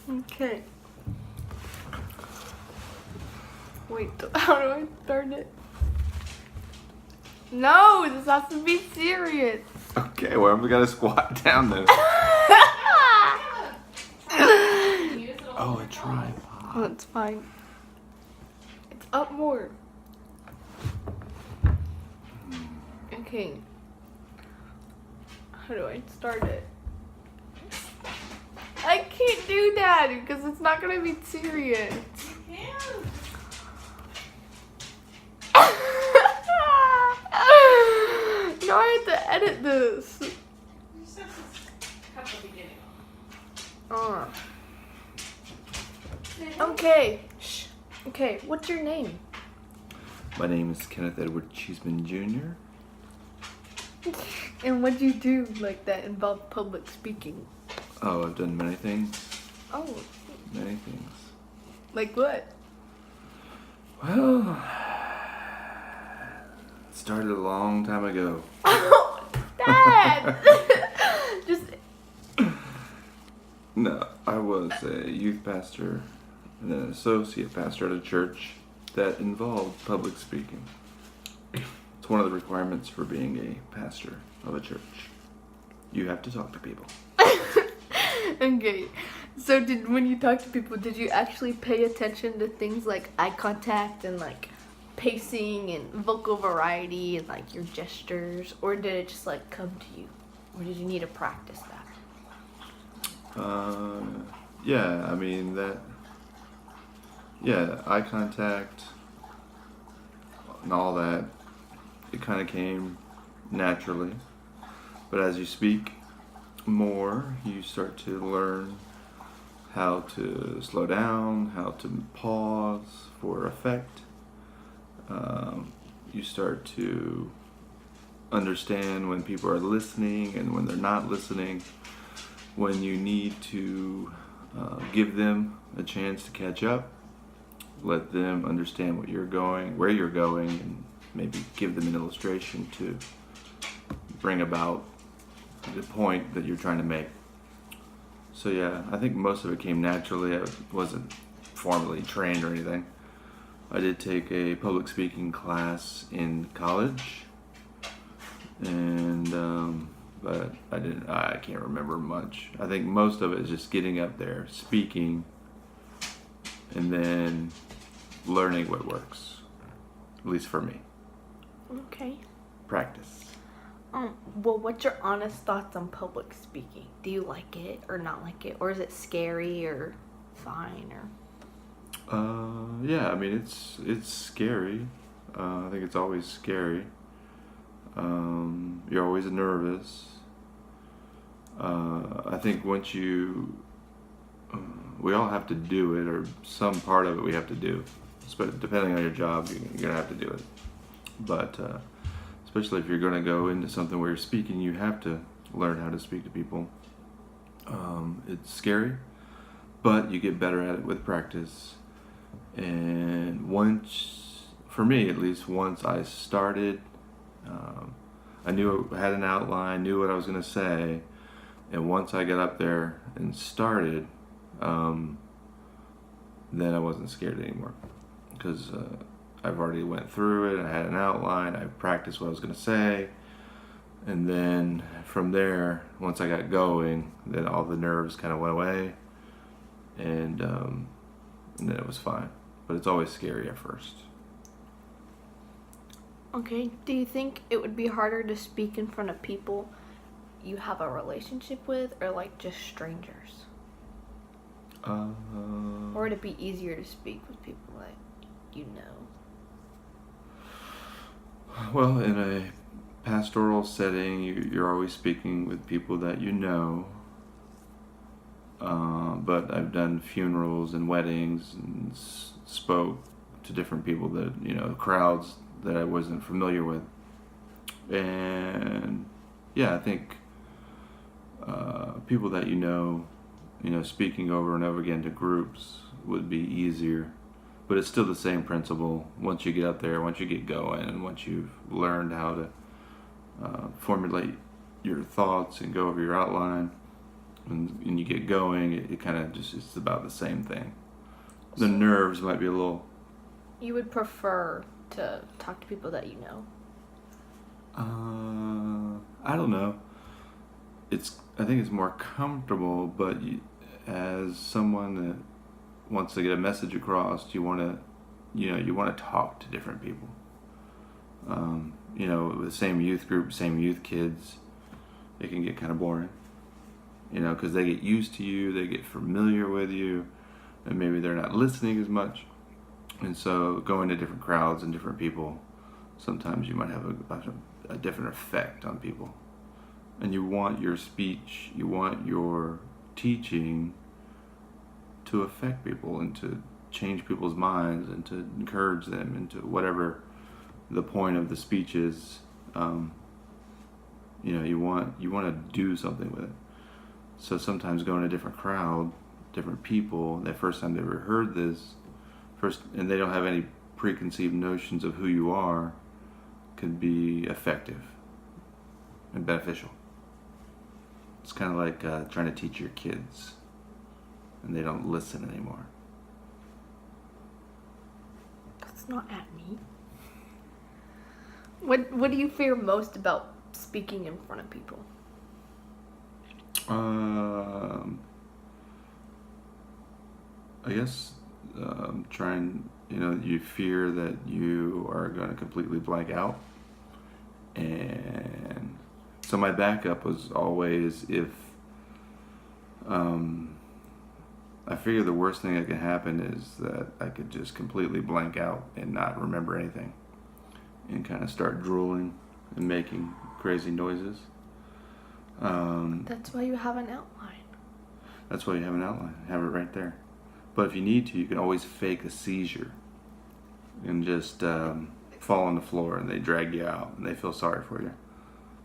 Okay. Wait, how do I start it? No, this has to be serious. Okay, well, we gotta squat down then. Oh, a tripod. Oh, that's fine. It's up more. Okay. How do I start it? I can't do that because it's not gonna be serious. No, I have to edit this. Okay. Shh. Okay, what's your name? My name is Kenneth Edward Cheeseman Jr. And what do you do like that involve public speaking? Oh, I've done many things. Oh, Many things. like what? Well, it started a long time ago. Oh, Dad! Just No, I was a youth pastor and an associate pastor at a church that involved public speaking. It's one of the requirements for being a pastor of a church. You have to talk to people. okay. So when you talk to people, did you actually pay attention to things like eye contact and like pacing and vocal variety and like your gestures, or did it just like come to you, or did you need to practice that? Yeah, I mean eye contact and all that, it kind of came naturally. But as you speak more, you start to learn how to slow down, how to pause for effect. You start to understand when people are listening and when they're not listening, when you need to give them a chance to catch up, let them understand where you're going, and maybe give them an illustration to bring about the point that you're trying to make. So yeah, I think most of it came naturally. I wasn't formally trained or anything. I did take a public speaking class in college, and but I can't remember much. I think most of it is just getting up there, speaking, and then learning what works. At least for me. Okay. Practice. Well, what's your honest thoughts on public speaking? Do you like it or not like it, or is it scary or fine or? Yeah. I mean, it's scary. I think it's always scary. You're always nervous. I think once we all have to do it, or some part of it we have to do. Depending on your job, you're gonna have to do it. But especially if you're gonna go into something where you're speaking, you have to learn how to speak to people. It's scary, but you get better at it with practice. And for me at least, once I started, I knew I had an outline, knew what I was going to say, and once I got up there and started, then I wasn't scared anymore, because I've already went through it. I had an outline, I practiced what I was going to say, and then from there, once I got going, then all the nerves kind of went away, and then it was fine. But it's always scary at first. Okay. Do you think it would be harder to speak in front of people you have a relationship with, or like just strangers? Or would it be easier to speak with people that you know? Well, in a pastoral setting, you're always speaking with people that you know. But I've done funerals and weddings and spoke to different people that, crowds that I wasn't familiar with. And yeah, I think people that speaking over and over again to groups would be easier. But it's still the same principle. Once you get up there, once you get going, and once you've learned how to formulate your thoughts and go over your outline, and you get going, it kind of just, it's about the same thing. The nerves might be a little. You would prefer to talk to people that you know? I don't know. I think it's more comfortable, but as someone that wants to get a message across, you want to talk to different people. With the same youth group, same youth kids, it can get kind of boring. Because they get used to you, they get familiar with you, and maybe they're not listening as much. And so going to different crowds and different people, sometimes you might have a different effect on people. And you want your speech, you want your teaching to affect people and to change people's minds and to encourage them into whatever the point of the speech is. You want to do something with it. So sometimes going to a different crowd, different people, the first time they ever heard this, and they don't have any preconceived notions of who you are, could be effective and beneficial. It's kind of like trying to teach your kids and they don't listen anymore. That's not at me. What do you fear most about speaking in front of people? I guess you fear that you are going to completely blank out. And so my backup was always if I figure the worst thing that can happen is that I could just completely blank out and not remember anything and kind of start drooling and making crazy noises. That's why you have an outline. That's why you have an outline. Have it right there. But if you need to, you can always fake a seizure and just fall on the floor and they drag you out and they feel sorry for you.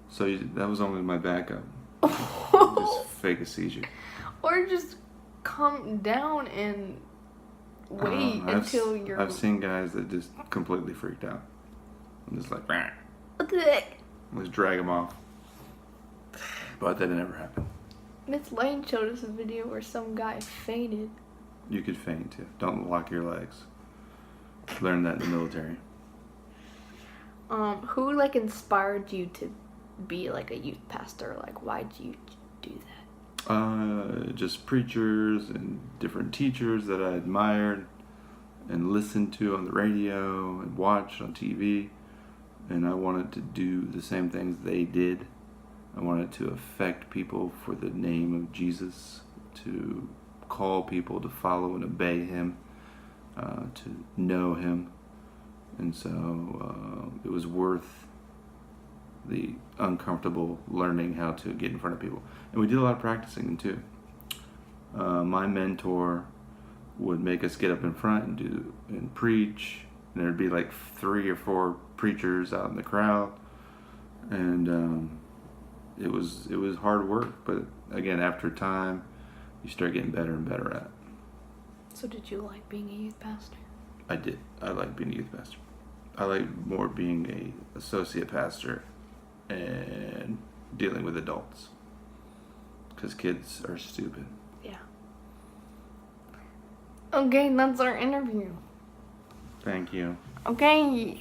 So that was only my backup. Just fake a seizure. Or just calm down and wait until you're... I've seen guys that just completely freaked out. I'm just like, "Rah." What the heck? Let's drag them off. But that never happened. Miss Lane showed us a video where some guy fainted. You could faint too. Don't lock your legs. Learned that in the military. Who inspired you to be a youth pastor? Why'd you do that? Just preachers and different teachers that I admired and listened to on the radio and watched on TV. And I wanted to do the same things they did. I wanted to affect people for the name of Jesus, to call people to follow and obey him, to know him. And so it was worth the uncomfortable learning how to get in front of people. And we did a lot of practicing too. My mentor would make us get up in front and preach. And there'd be 3 or 4 preachers out in the crowd. And it was hard work, but again, after time, you start getting better and better at it. So did you like being a youth pastor? I did. I like being a youth pastor. I like more being a associate pastor and dealing with adults, because kids are stupid. Yeah. Okay, that's our interview. Thank you. Okay.